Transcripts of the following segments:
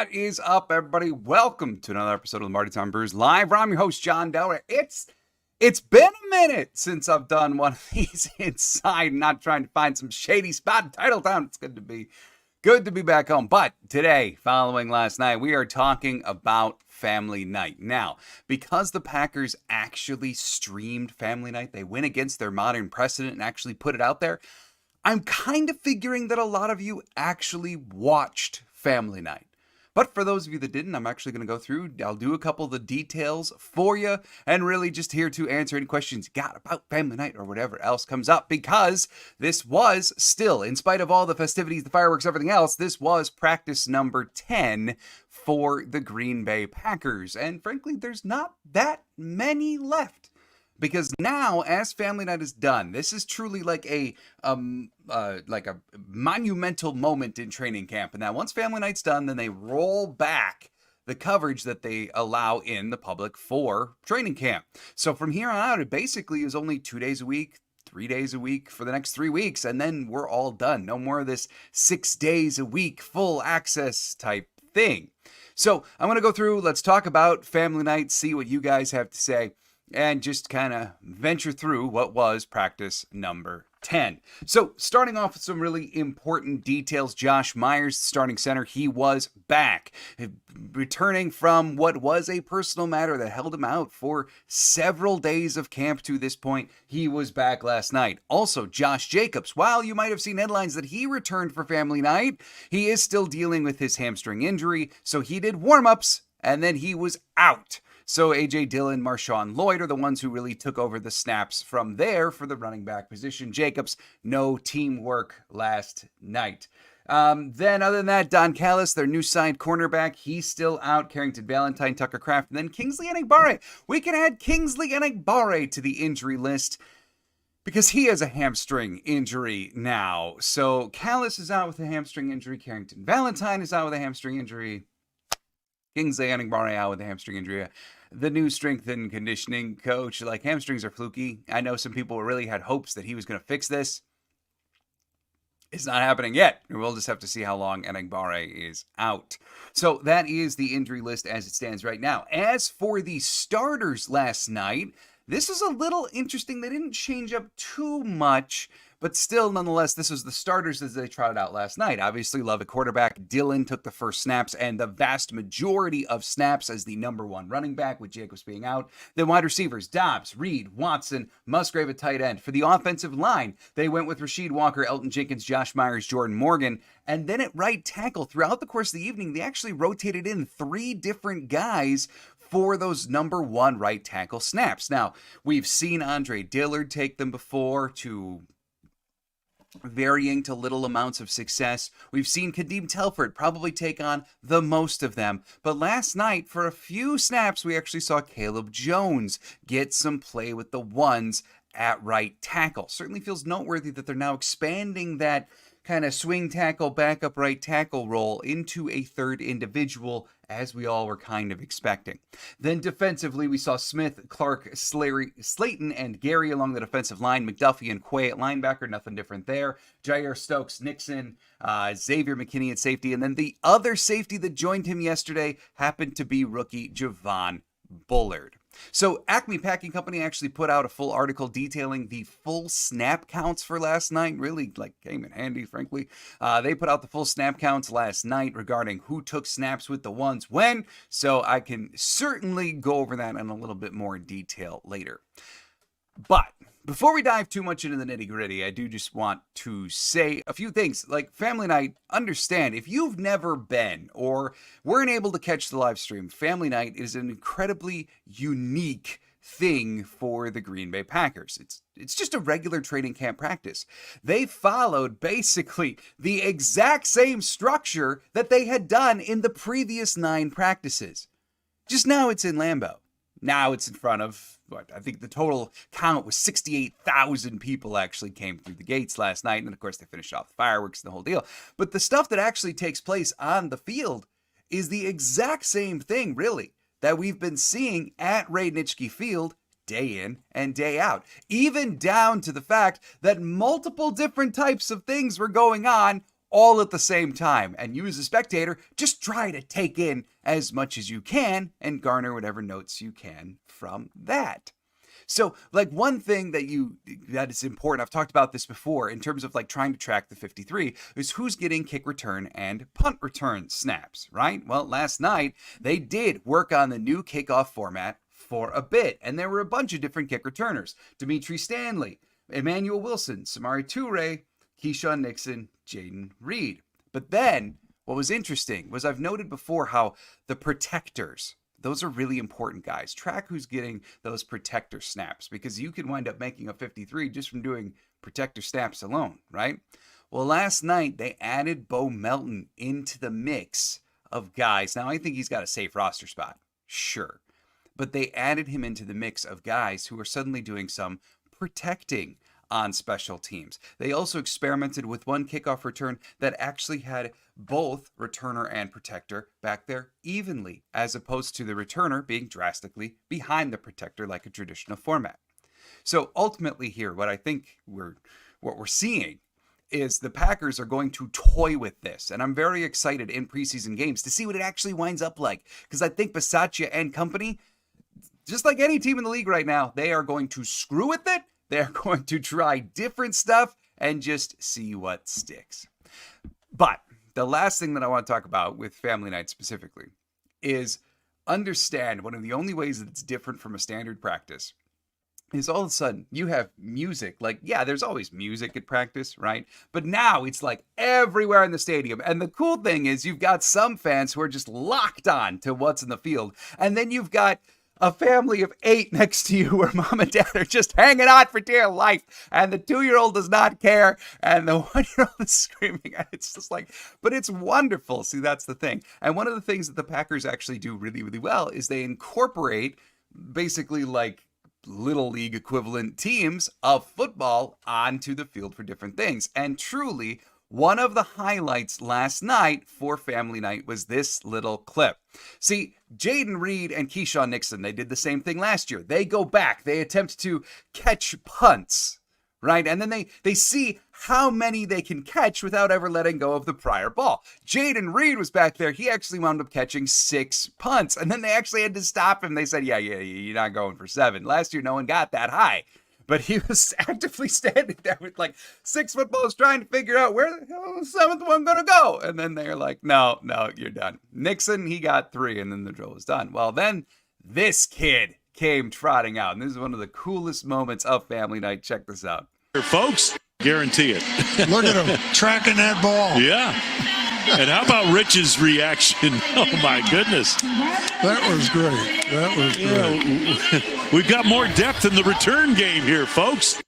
What is up, everybody? Welcome to another episode of Lombardi Time Brews Live. I'm your host, John Delray. It's been a minute since I've done one of these inside, not trying to find some shady spot in Titletown. It's good to be back home. But today, following last night, we are talking about Family Night. Now, because the Packers actually streamed Family Night, they went against their modern precedent and actually put it out there. I'm kind of figuring that a lot of you actually watched Family Night. But for those of you that didn't, I'm actually going to go through, I'll do a couple of the details for you, and really just here to answer any questions you got about Family Night or whatever else comes up, because this was still, in spite of all the festivities, the fireworks, everything else, this was practice number 10 for the Green Bay Packers. And frankly, there's not that many left. Because now, as Family Night is done, this is truly like a monumental moment in training camp. And now, once Family Night's done, then they roll back the coverage that they allow in the public for training camp. So from here on out, it basically is only 2 days a week, 3 days a week for the next 3 weeks, and then we're all done. No more of this 6 days a week full access type thing. So I'm going to go through, let's talk about Family Night, see what you guys have to say, and just kind of venture through what was practice number 10. So starting off with some really important details, Josh Myers, starting center, he was back, returning from what was a personal matter that held him out for several days of camp to this point. He was back last night. Also, Josh Jacobs, while you might have seen headlines that he returned for Family Night, he is still dealing with his hamstring injury, so he did warm-ups, and then he was out. So A.J. Dillon, Marshawn Lloyd are the ones who really took over the snaps from there for the running back position. Jacobs, no teamwork last night. Then other than that, Don Callis, their new signed cornerback, he's still out. Carrington Valentine, Tucker Kraft, and then Kingsley Enagbare. We can add Kingsley Enagbare to the injury list because he has a hamstring injury now. So Callis is out with a hamstring injury. Carrington Valentine is out with a hamstring injury. Kingsley Enagbare out with a hamstring injury. The new strength and conditioning coach, like, hamstrings are fluky. I know some people really had hopes that he was going to fix this. It's not happening yet. We'll just have to see how long Enagbare is out. So that is the injury list as it stands right now. As for the starters last night, this is a little interesting. They didn't change up too much, but still, nonetheless, this was the starters as they trotted out last night. Obviously, Love at quarterback. Dillon took the first snaps and the vast majority of snaps as the number one running back, with Jacobs being out. Then wide receivers, Dobbs, Reed, Watson, Musgrave at tight end. For the offensive line, they went with Rasheed Walker, Elton Jenkins, Josh Myers, Jordan Morgan. And then at right tackle, throughout the course of the evening, they actually rotated in 3 different guys for those number one right tackle snaps. Now, we've seen Andre Dillard take them before to varying to little amounts of success. We've seen Kadeem Telford probably take on the most of them. But last night, for a few snaps, we actually saw Caleb Jones get some play with the ones at right tackle. Certainly feels noteworthy that they're now expanding that kind of swing tackle, backup right tackle role into a third individual, as we all were kind of expecting. Then defensively, we saw Smith, Clark, Slayton, and Gary along the defensive line. McDuffie and Quay at linebacker, nothing different there. Jair Stokes, Nixon, Xavier McKinney at safety. And then the other safety that joined him yesterday happened to be rookie Javon Bullard. So Acme Packing Company actually put out a full article detailing the full snap counts for last night. Really, came in handy, frankly. They put out the full snap counts last night regarding who took snaps with the ones when. So I can certainly go over that in a little bit more detail later. But before we dive too much into the nitty-gritty, I do just want to say a few things. Like Family Night, understand, if you've never been or weren't able to catch the live stream, Family Night is an incredibly unique thing for the Green Bay Packers. It's just a regular training camp practice. They followed basically the exact same structure that they had done in the previous 9 practices. Just now it's in Lambeau. Now it's in front of, I think the total count was 68,000 people actually came through the gates last night. And of course, they finished off the fireworks and the whole deal. But the stuff that actually takes place on the field is the exact same thing, really, that we've been seeing at Ray Nitschke Field day in and day out. Even down to the fact that multiple different types of things were going on all at the same time. And you as a spectator, just try to take in as much as you can and garner whatever notes you can from that. So, like, one thing that is important, I've talked about this before in terms of like trying to track the 53, is who's getting kick return and punt return snaps, right? Well, last night they did work on the new kickoff format for a bit, and there were a bunch of different kick returners: Dimitri Stanley, Emmanuel Wilson, Samari Toure, Keyshawn Nixon, Jaden Reed. But then what was interesting was, I've noted before how the protectors, those are really important guys. Track who's getting those protector snaps, because you can wind up making a 53 just from doing protector snaps alone, right? Well, last night they added Bo Melton into the mix of guys. Now, I think he's got a safe roster spot, sure. But they added him into the mix of guys who are suddenly doing some protecting on special teams. They also experimented with one kickoff return that actually had both returner and protector back there evenly, as opposed to the returner being drastically behind the protector like a traditional format. So ultimately here, what I think we're seeing is the Packers are going to toy with this. And I'm very excited in preseason games to see what it actually winds up like. Because I think Bisaccia and company, just like any team in the league right now, they are going to screw with it. They're going to try different stuff and just see what sticks. But the last thing that I want to talk about with family night specifically is understand one of the only ways that it's different from a standard practice is all of a sudden you have music. Like, yeah, there's always music at practice, right? But now it's like everywhere in the stadium. And the cool thing is you've got some fans who are just locked on to what's in the field. And then you've got a family of 8 next to you where mom and dad are just hanging on for dear life, and the 2-year-old does not care, and the 1-year-old is screaming, and it's just like, but it's wonderful. See, that's the thing. And one of the things that the Packers actually do really, really well is they incorporate basically like little league equivalent teams of football onto the field for different things. And truly, one of the highlights last night for family night was this little clip. See, Jaden Reed and Keyshawn Nixon, they did the same thing last year. They go back, they attempt to catch punts, right? And then they see how many they can catch without ever letting go of the prior ball. Jaden Reed was back there. He actually wound up catching 6 punts. And then they actually had to stop him. They said, yeah, you're not going for 7. Last year, no one got that high. But he was actively standing there with like 6 footballs trying to figure out where the hell is the 7th one going to go. And then they're like, no, you're done. Nixon, he got 3, and then the drill was done. Well, then this kid came trotting out. And this is one of the coolest moments of family night. Check this out. Folks, guarantee it. Look at him tracking that ball. Yeah. And how about Rich's reaction? Oh, my goodness. That was great. That was great. Yeah, we've got more depth in the return game here, folks.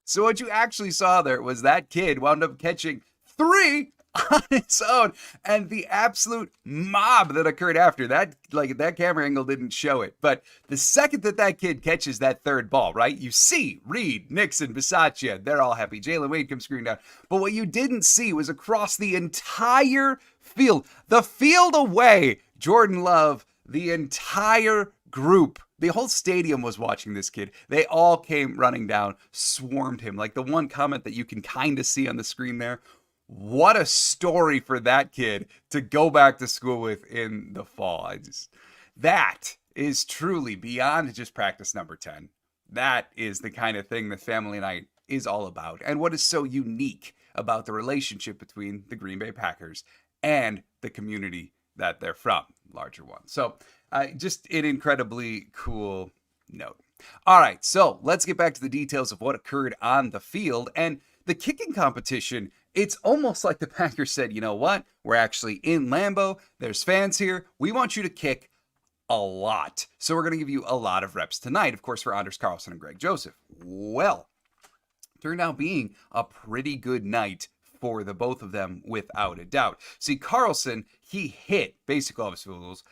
So what you actually saw there was that kid wound up catching 3 on his own, and the absolute mob that occurred after that, like that camera angle didn't show it. But the second that kid catches that 3rd ball, right, you see Reed, Nixon, Bisaccia, they're all happy. Jalen Wade comes screaming down. But what you didn't see was across the entire field, the field away, Jordan Love, the entire group, the whole stadium was watching this kid. They all came running down, swarmed him. Like the one comment that you can kind of see on the screen there, what a story for that kid to go back to school with in the fall. That is truly beyond just practice number 10. That is the kind of thing that family night is all about. And what is so unique about the relationship between the Green Bay Packers and the community that they're from, larger one. So just an incredibly cool note. All right, so let's get back to the details of what occurred on the field. And the kicking competition, it's almost like the Packers said, you know what? We're actually in Lambeau. There's fans here. We want you to kick a lot. So we're going to give you a lot of reps tonight, of course, for Anders Carlson and Greg Joseph. Well, turned out being a pretty good night for the both of them, without a doubt. See, Carlson, he hit basically all of his field goals.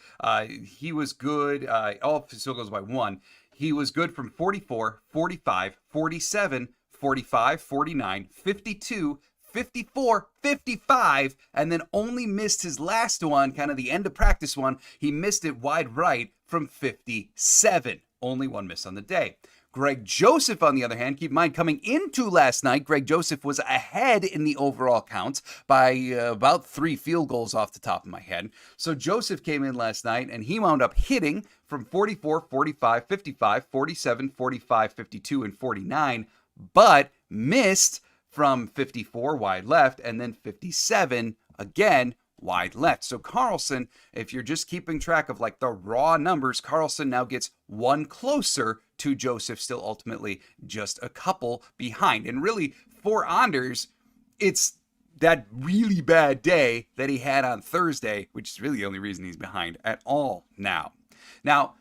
He was good. All of his field goals by 1. He was good from 44, 45, 47, 45, 49, 52, 54, 55, and then only missed his last one, kind of the end of practice one. He missed it wide right from 57. Only one miss on the day. Greg Joseph, on the other hand, keep in mind, coming into last night, Greg Joseph was ahead in the overall counts by about 3 field goals off the top of my head. So Joseph came in last night, and he wound up hitting from 44, 45, 55, 47, 45, 52, and 49, but missed from 54 wide left and then 57 again wide left. So Carlson, if you're just keeping track of like the raw numbers, Carlson now gets one closer to Joseph, still ultimately just a couple behind. And really, for Anders, it's that really bad day that he had on Thursday, which is really the only reason he's behind at all now. Now,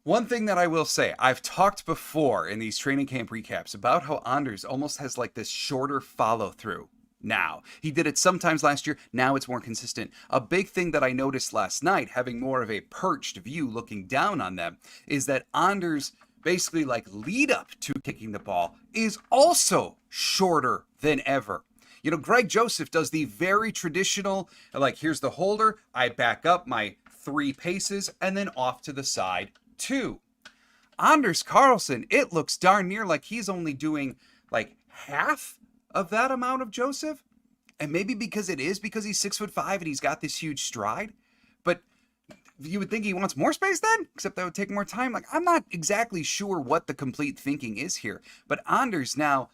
one thing that I will say, I've talked before in these training camp recaps about how Anders almost has like this shorter follow through now. He did it sometimes last year. Now it's more consistent. A big thing that I noticed last night, having more of a perched view looking down on them, is that Anders basically like lead up to kicking the ball is also shorter than ever. You know, Greg Joseph does the very traditional, like, here's the holder, I back up my 3 paces, and then off to the side 2. Anders Carlson, it looks darn near like he's only doing like half of that amount of Joseph. And maybe because he's 6'5" and he's got this huge stride. But you would think he wants more space then, except that would take more time. Like, I'm not exactly sure what the complete thinking is here. But Anders now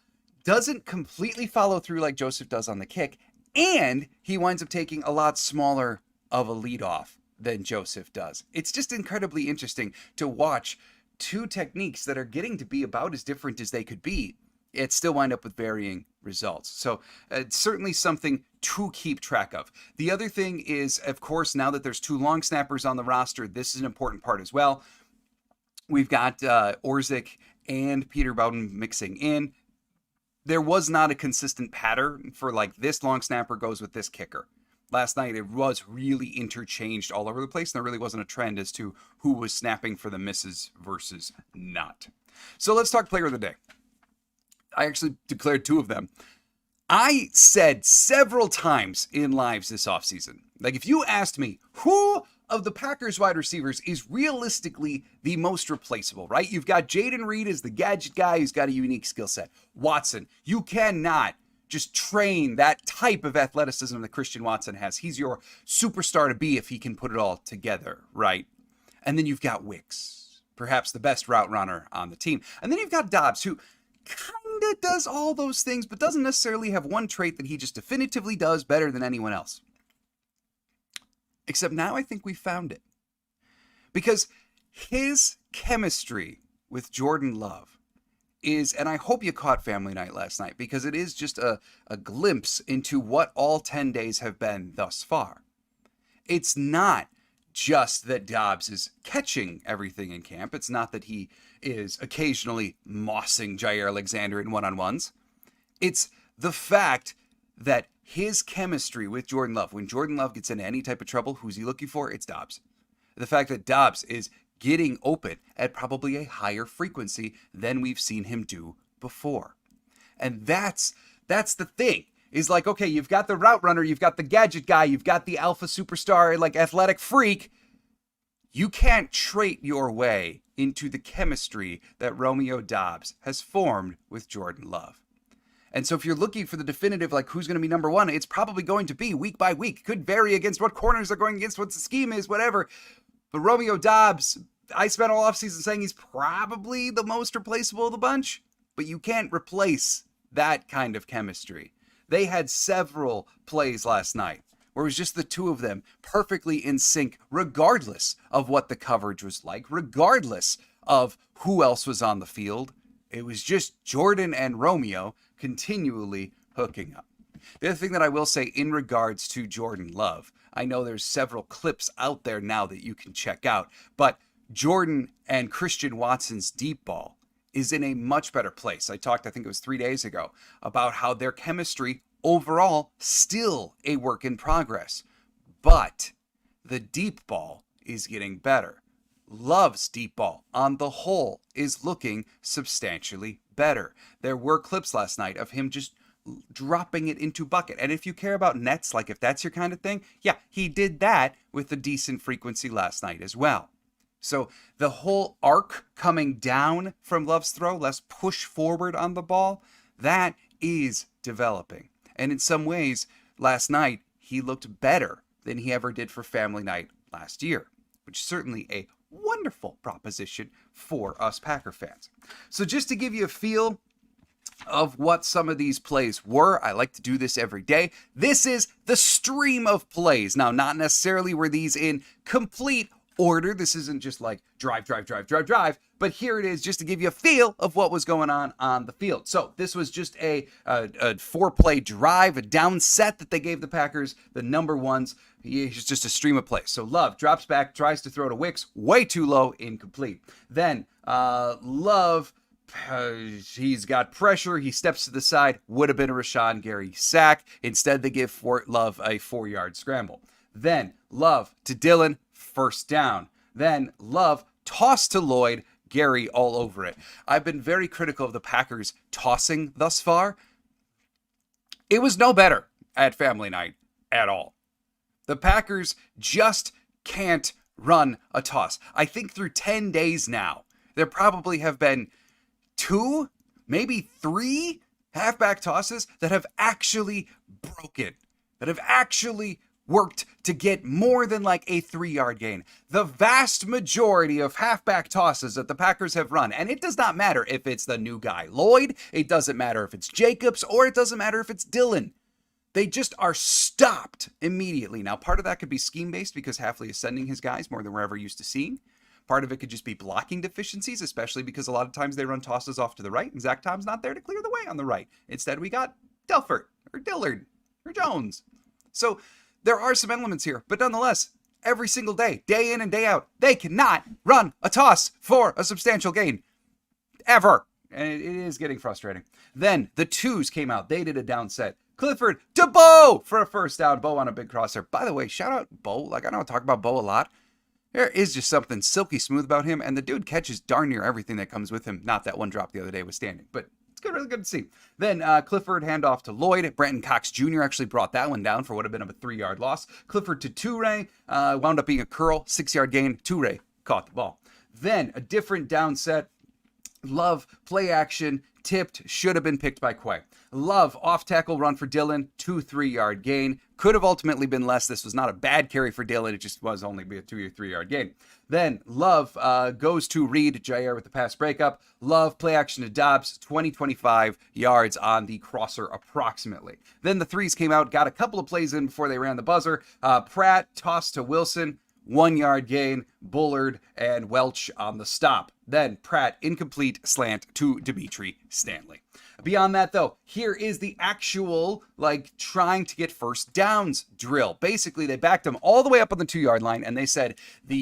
doesn't completely follow through like Joseph does on the kick. And he winds up taking a lot smaller of a lead off than Joseph does. It's just incredibly interesting to watch 2 techniques that are getting to be about as different as they could be. It still wind up with varying results. So it's certainly something to keep track of. The other thing is, of course, now that there's 2 long snappers on the roster, this is an important part as well. We've got Orzik and Peter Bowden mixing in. There was not a consistent pattern for like this long snapper goes with this kicker. Last night, it was really interchanged all over the place, and there really wasn't a trend as to who was snapping for the misses versus not. So let's talk player of the day. I actually declared 2 of them. I said several times in lives this offseason, like, if you asked me who of the Packers wide receivers is realistically the most replaceable, right? You've got Jaden Reed as the gadget guy who's got a unique skill set. Watson, you cannot just train that type of athleticism that Christian Watson has. He's your superstar to be if he can put it all together, right? And then you've got Wicks, perhaps the best route runner on the team. And then you've got Dobbs, who kind of does all those things, but doesn't necessarily have one trait that he just definitively does better than anyone else. Except now I think we found it. Because his chemistry with Jordan Love is, and I hope you caught Family Night last night, because it is just a glimpse into what all 10 days have been thus far. It's not just that Dobbs is catching everything in camp. It's not that he is occasionally mossing Jair Alexander in one-on-ones. It's the fact that his chemistry with Jordan Love, when Jordan Love gets into any type of trouble, who's he looking for? It's Dobbs. The fact that Dobbs is getting open at probably a higher frequency than we've seen him do before. And that's the thing. Is like, okay, you've got the route runner, you've got the gadget guy, you've got the alpha superstar, like athletic freak. You can't trait your way into the chemistry that Romeo Dobbs has formed with Jordan Love. And so if you're looking for the definitive, like, who's going to be number 1, it's probably going to be week by week. Could vary against what corners are going against, what the scheme is, whatever. But Romeo Dobbs, I spent all offseason saying he's probably the most replaceable of the bunch, but you can't replace that kind of chemistry. They had several plays last night where it was just the 2 of them perfectly in sync, regardless of what the coverage was like, regardless of who else was on the field. It was just Jordan and Romeo continually hooking up. The other thing that I will say in regards to Jordan Love, I know there's several clips out there now that you can check out, but Jordan and Christian Watson's deep ball is in a much better place. I talked, I think it was 3 days ago, about how their chemistry overall still a work in progress. But the deep ball is getting better. Love's deep ball on the whole is looking substantially better. There were clips last night of him just dropping it into bucket. And if you care about nets, like if that's your kind of thing, yeah, he did that with a decent frequency last night as well. So the whole arc coming down from Love's throw, less push forward on the ball, that is developing. And in some ways, last night, he looked better than he ever did for family night last year, which is certainly a wonderful proposition for us Packer fans. So just to give you a feel of what some of these plays were, I like to do this every day. This is the stream of plays. Now, not necessarily were these in complete order. This isn't just like drive, but here it is just to give you a feel of what was going on the field. So this was just a 4-play drive, a down set that they gave the Packers, the number ones. It's just a stream of plays. So Love drops back, tries to throw to Wicks, way too low, incomplete. Then Love, he's got pressure. He steps to the side, would have been a Rashawn Gary sack. Instead, they give Love a 4-yard scramble. Then Love to Dillon, first down. Then Love tossed to Lloyd, Gary all over it. I've been very critical of the Packers tossing thus far. It was no better at family night at all. The Packers just can't run a toss. I think through 10 days now, there probably have been 2, maybe 3 halfback tosses that have actually broken, that have actually worked to get more than like a 3-yard gain. The vast majority of halfback tosses that the Packers have run, and it does not matter if it's the new guy Lloyd, it doesn't matter if it's Jacobs, or it doesn't matter if it's Dillon. They just are stopped immediately. Now, part of that could be scheme-based because Hafley is sending his guys more than we're ever used to seeing. Part of it could just be blocking deficiencies, especially because a lot of times they run tosses off to the right, and Zach Tom's not there to clear the way on the right. Instead, we got Delfert, or Dillard, or Jones. So there are some elements here, but nonetheless, every single day in and day out, they cannot run a toss for a substantial gain. Ever. And it is getting frustrating. Then the 2s came out. They did a down set. Clifford to Bo for a first down. Bo on a big crosser. By the way, shout out Bo. Like, I know I talk about Bo a lot. There is just something silky smooth about him, and the dude catches darn near everything that comes with him. Not that one drop the other day was standing, but it's good, really good to see. Then Clifford handoff to Lloyd. Brenton Cox Jr. actually brought that one down for what would have been a 3-yard loss. Clifford to Toure. Wound up being a curl, 6-yard gain. Toure caught the ball. Then a different down set. Love, play action, tipped, should have been picked by Quay. Love, off tackle run for Dillon, 2 3-yard gain. Could have ultimately been less. This was not a bad carry for Dillon. It just was only be a 2 or 3-yard gain. Then Love goes to Reed, Jair with the pass breakup. Love, play action to Dobbs, 25 yards on the crosser approximately. Then the 3s came out, got a couple of plays in before they ran the buzzer. Pratt tossed to Wilson, 1-yard gain, Bullard and Welch on the stop. Then Pratt, incomplete slant to Dimitri Stanley. Beyond that, though, here is the actual, trying to get first downs drill. Basically, they backed him all the way up on the 2-yard line, and they said,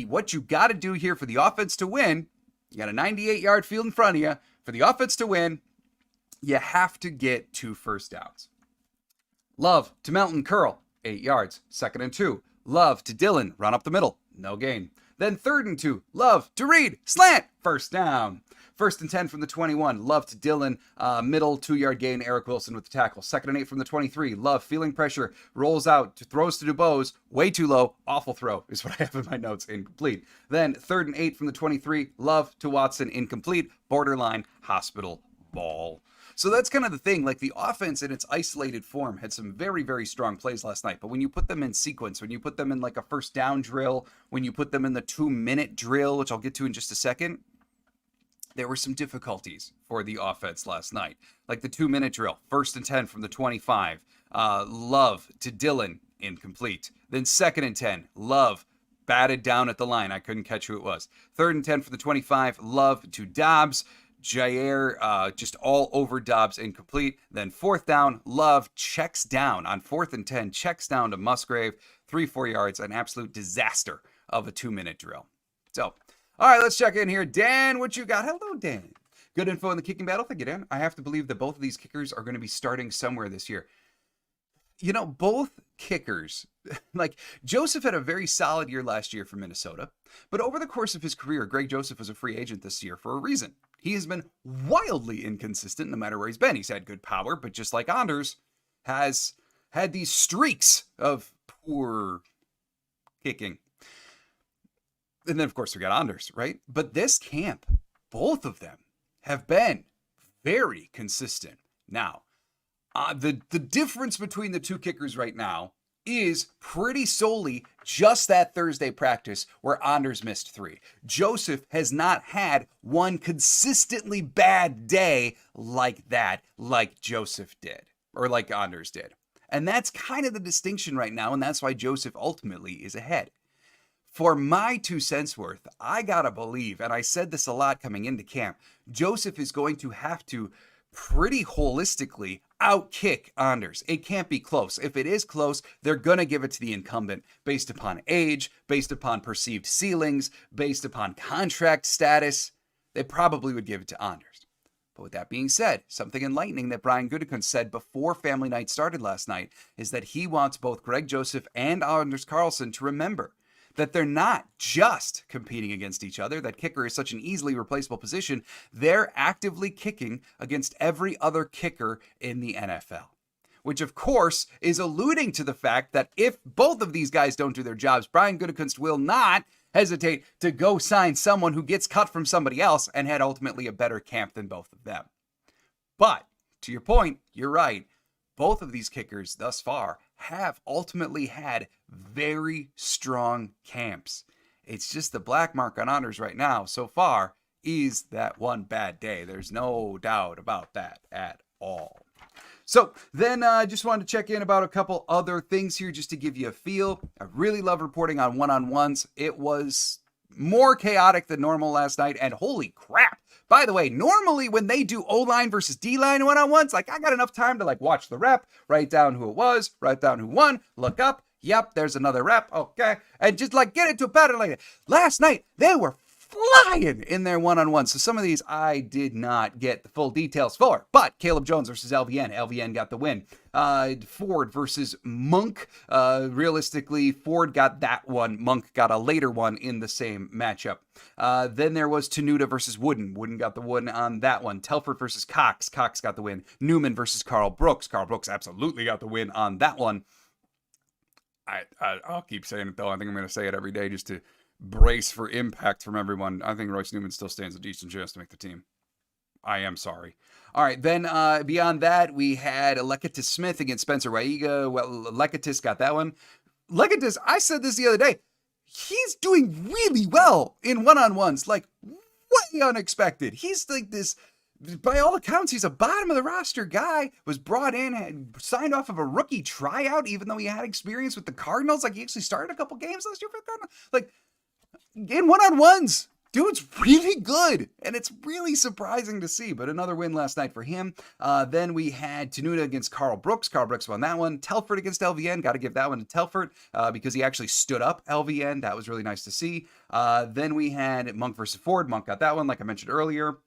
what you got to do here for the offense to win, you got a 98-yard field in front of you. For the offense to win, you have to get 2 first downs. Love to Melton, curl, 8 yards, 2nd and 2. Love to Dillon, run up the middle, no gain. Then 3rd and 2, Love to Reed, slant, first down. 1st and 10 from the 21, Love to Dillon, middle, 2-yard gain, Eric Wilson with the tackle. 2nd and 8 from the 23, Love feeling pressure, rolls out, throws to DuBose, way too low, awful throw is what I have in my notes, incomplete. Then 3rd and 8 from the 23, Love to Watson, incomplete, borderline hospital ball. So that's kind of the thing, the offense in its isolated form had some very, very strong plays last night, but when you put them in sequence, when you put them in a first down drill, when you put them in the 2-minute drill, which I'll get to in just a second, there were some difficulties for the offense last night. Like the 2-minute drill, 1st and 10 from the 25, Love to Dillon, incomplete. Then 2nd and 10, Love batted down at the line. I couldn't catch who it was. 3rd and 10 from the 25, Love to Dobbs. Jair just all over Dobbs, incomplete. Then 4th down, Love checks down on 4th and 10, checks down to Musgrave, 3-4 yards, an absolute disaster of a 2-minute drill. So, all right, let's check in here. Dan, what you got? Hello, Dan. Good info in the kicking battle. Thank you, Dan. I have to believe that both of these kickers are going to be starting somewhere this year. You know, both kickers, Joseph had a very solid year last year for Minnesota, but over the course of his career, Greg Joseph was a free agent this year for a reason. He has been wildly inconsistent no matter where he's been. He's had good power, but just like Anders, has had these streaks of poor kicking. And then, of course, we got Anders, right? But this camp, both of them have been very consistent. Now, the difference between the two kickers right now is pretty solely just that Thursday practice where Anders missed 3. Joseph has not had one consistently bad day like that, like Joseph did, or like Anders did. And that's kind of the distinction right now, and that's why Joseph ultimately is ahead. For my 2 cents worth, I gotta believe, and I said this a lot coming into camp, Joseph is going to have to pretty holistically outkick Anders. It can't be close. If it is close, they're going to give it to the incumbent based upon age, based upon perceived ceilings, based upon contract status. They probably would give it to Anders. But with that being said, something enlightening that Brian Gutekunst said before Family Night started last night is that he wants both Greg Joseph and Anders Carlson to remember that they're not just competing against each other, that kicker is such an easily replaceable position. They're actively kicking against every other kicker in the NFL, which of course is alluding to the fact that if both of these guys don't do their jobs, Brian Gutekunst will not hesitate to go sign someone who gets cut from somebody else and had ultimately a better camp than both of them. But to your point, you're right. Both of these kickers thus far have ultimately had very strong camps. It's just the black mark on Anders right now so far is that one bad day. There's no doubt about that at all. So then I just wanted to check in about a couple other things here just to give you a feel. I really love reporting on one-on-ones. It was more chaotic than normal last night, and holy crap. By the way, normally when they do O-line versus D-line one-on-ones, like I got enough time to like watch the rep, write down who it was, write down who won, look up, yep, there's another rep, okay, and just like get into a pattern like that. Last night, they were flying in their one-on-ones. So some of these I did not get the full details for, but Caleb Jones versus LVN. LVN got the win. Ford versus Monk. Realistically, Ford got that one. Monk got a later one in the same matchup. Then there was Tenuta versus Wooden. Wooden got the win on that one. Telford versus Cox. Cox got the win. Newman versus Carl Brooks. Carl Brooks absolutely got the win on that one. I'll keep saying it though. I think I'm going to say it every day just to brace for impact from everyone. I think Royce Newman still stands a decent chance to make the team. I am sorry. All right, then beyond that, we had Leketis Smith against Spencer Waiga. Well, Leketis got that one. Leketis, I said this the other day, he's doing really well in one-on-ones, like way unexpected. He's like this, by all accounts, he's a bottom of the roster guy, was brought in and signed off of a rookie tryout, even though he had experience with the Cardinals. Like he actually started a couple games last year for the Cardinals. Like, in one-on-ones, dude's really good, and it's really surprising to see, but another win last night for him. Then we had Tenuta against Carl Brooks. Carl Brooks won that one. Telford against LVN. Got to give that one to Telford because he actually stood up LVN. That was really nice to see. Then we had Monk versus Ford. Monk got that one, like I mentioned earlier.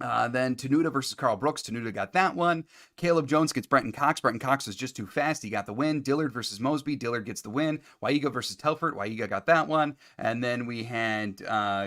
Then Tenuta versus Carl Brooks. Tenuta got that one. Caleb Jones gets Brenton Cox. Brenton Cox was just too fast. He got the win. Dillard versus Mosby. Dillard gets the win. Waiga versus Telford. Waiga got that one. And then we had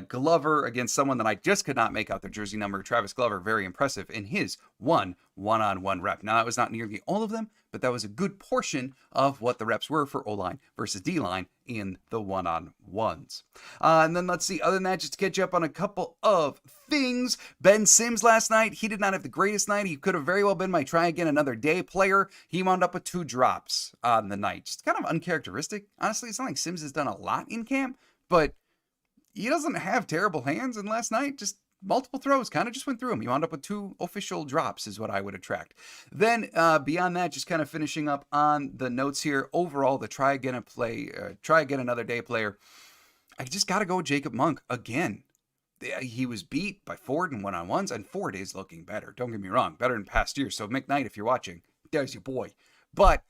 Glover against someone that I just could not make out their jersey number. Travis Glover, very impressive in his one-on-one rep. Now, that was not nearly all of them, but that was a good portion of what the reps were for O-line versus D-line in the one-on-ones. And then let's see, other than that, just to catch up on a couple of things. Ben Sims last night, he did not have the greatest night. He could have very well been my try again another day player. He wound up with 2 drops on the night. Just kind of uncharacteristic. Honestly, it's not like Sims has done a lot in camp, but he doesn't have terrible hands. And last night, just multiple throws, kind of just went through him. He wound up with 2 official drops is what I would attract. Then beyond that, just kind of finishing up on the notes here. Overall, the try again another day player. I just got to go with Jacob Monk again. He was beat by Ford in one-on-ones, and Ford is looking better. Don't get me wrong, better than past years. So McKnight, if you're watching, there's your boy. But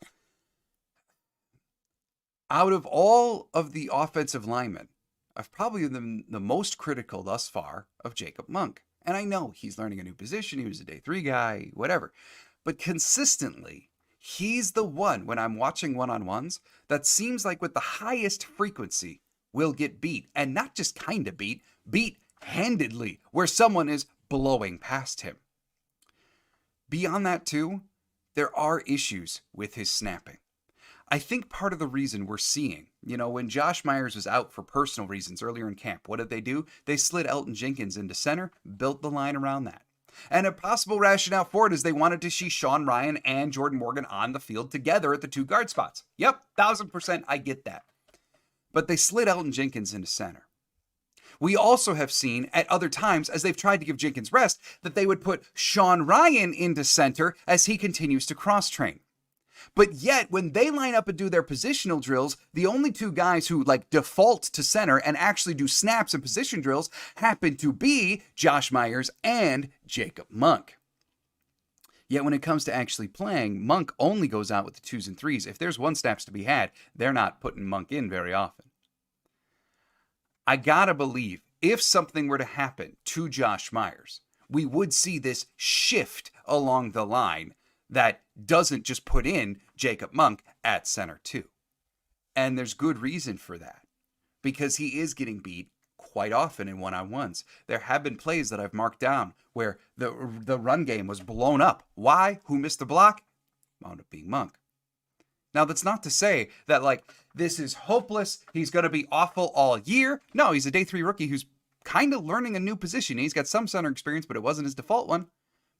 out of all of the offensive linemen, I've probably been the most critical thus far of Jacob Monk. And I know he's learning a new position. He was a day 3 guy, whatever. But consistently, he's the one, when I'm watching one-on-ones, that seems like with the highest frequency will get beat. And not just kind of beat handedly, where someone is blowing past him. Beyond that too, there are issues with his snapping. I think part of the reason we're seeing When Josh Myers was out for personal reasons earlier in camp, what did they do? They slid Elton Jenkins into center, built the line around that. And a possible rationale for it is they wanted to see Sean Ryan and Jordan Morgan on the field together at the 2 guard spots. Yep, 1000% I get that. But they slid Elton Jenkins into center. We also have seen at other times, as they've tried to give Jenkins rest, that they would put Sean Ryan into center as he continues to cross-train. But yet, when they line up and do their positional drills, the only 2 guys who default to center and actually do snaps and position drills happen to be Josh Myers and Jacob Monk. Yet when it comes to actually playing, Monk only goes out with the 2s and 3s. If there's 1 snaps to be had, they're not putting Monk in very often. I gotta believe if something were to happen to Josh Myers, we would see this shift along the line that doesn't just put in Jacob Monk at center too. And there's good reason for that, because he is getting beat quite often in one-on-ones. There have been plays that I've marked down where the run game was blown up. Why? Who missed the block? Wound up being Monk. Now, that's not to say that this is hopeless. He's going to be awful all year. No, he's a day 3 rookie who's kind of learning a new position. He's got some center experience, but it wasn't his default one.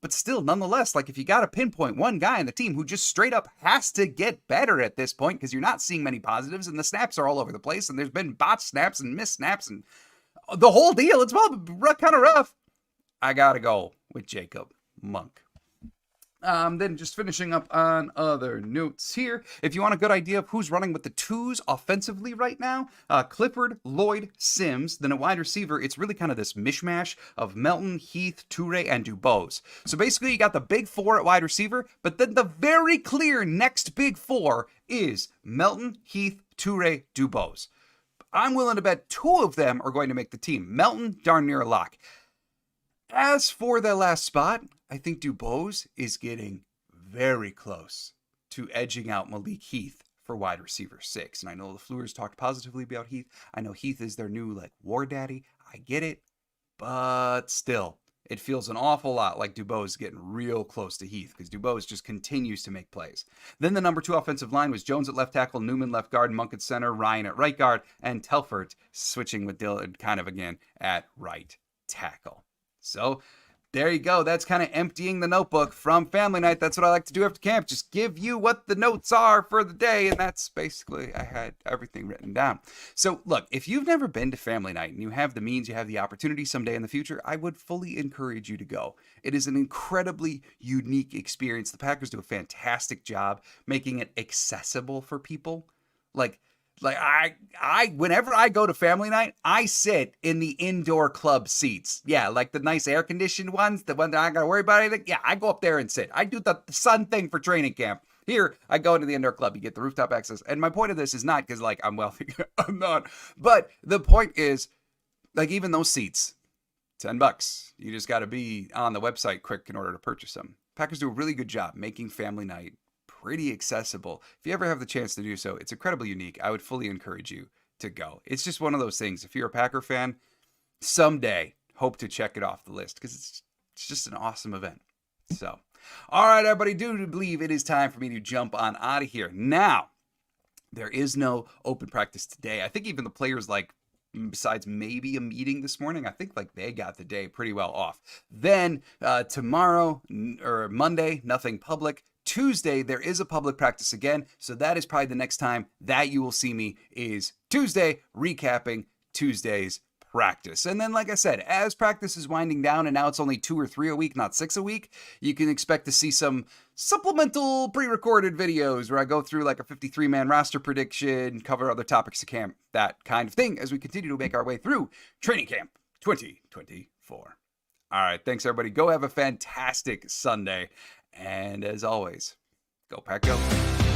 But still, nonetheless, if you got to pinpoint one guy on the team who just straight up has to get better at this point, because you're not seeing many positives and the snaps are all over the place and there's been botch snaps and missed snaps and the whole deal, it's all kind of rough. I got to go with Jacob Monk. Then just finishing up on other notes here. If you want a good idea of who's running with the 2s offensively right now, Clifford, Lloyd, Sims. Then a wide receiver, it's really kind of this mishmash of Melton, Heath, Toure, and Dubose. So basically you got the big 4 at wide receiver, but then the very clear next big 4 is Melton, Heath, Toure, Dubose. I'm willing to bet 2 of them are going to make the team. Melton, darn near a lock. As for the last spot, I think Dubose is getting very close to edging out Malik Heath for wide receiver 6. And I know the Fleurs talked positively about Heath. I know Heath is their new war daddy. I get it. But still, it feels an awful lot like Dubose getting real close to Heath, because Dubose just continues to make plays. Then the number 2 offensive line was Jones at left tackle, Newman left guard, Monk at center, Ryan at right guard, and Telfort switching with Dillard kind of again at right tackle. So there you go. That's kind of emptying the notebook from family night. That's what I like to do after camp. Just give you what the notes are for the day. And that's basically, I had everything written down. So look, if you've never been to family night and you have the means, you have the opportunity someday in the future, I would fully encourage you to go. It is an incredibly unique experience. The Packers do a fantastic job making it accessible for people. Whenever I go to family night, I sit in the indoor club seats. Yeah, the nice air conditioned ones, the one that I gotta worry about anything. Yeah, I go up there and sit. I do the sun thing for training camp. Here, I go into the indoor club. You get the rooftop access. And my point of this is not because I'm wealthy. I'm not. But the point is, even those seats, $10. You just got to be on the website quick in order to purchase them. Packers do a really good job making family night pretty accessible. If you ever have the chance to do so, it's incredibly unique. I would fully encourage you to go. It's just one of those things. If you're a Packer fan, someday hope to check it off the list, because it's just an awesome event. So, all right, everybody, do believe it is time for me to jump on out of here. Now, there is no open practice today. I think even the players, besides maybe a meeting this morning, I think they got the day pretty well off. Then tomorrow or Monday, nothing public. Tuesday, there is a public practice again, so that is probably the next time that you will see me is Tuesday, recapping Tuesday's practice. And then, like I said, as practice is winding down and now it's only 2 or 3 a week, not 6 a week, you can expect to see some supplemental pre-recorded videos where I go through a 53-man roster prediction, cover other topics of camp, that kind of thing, as we continue to make our way through training camp 2024. All right, thanks, everybody. Go have a fantastic Sunday. And as always, go Pack Go.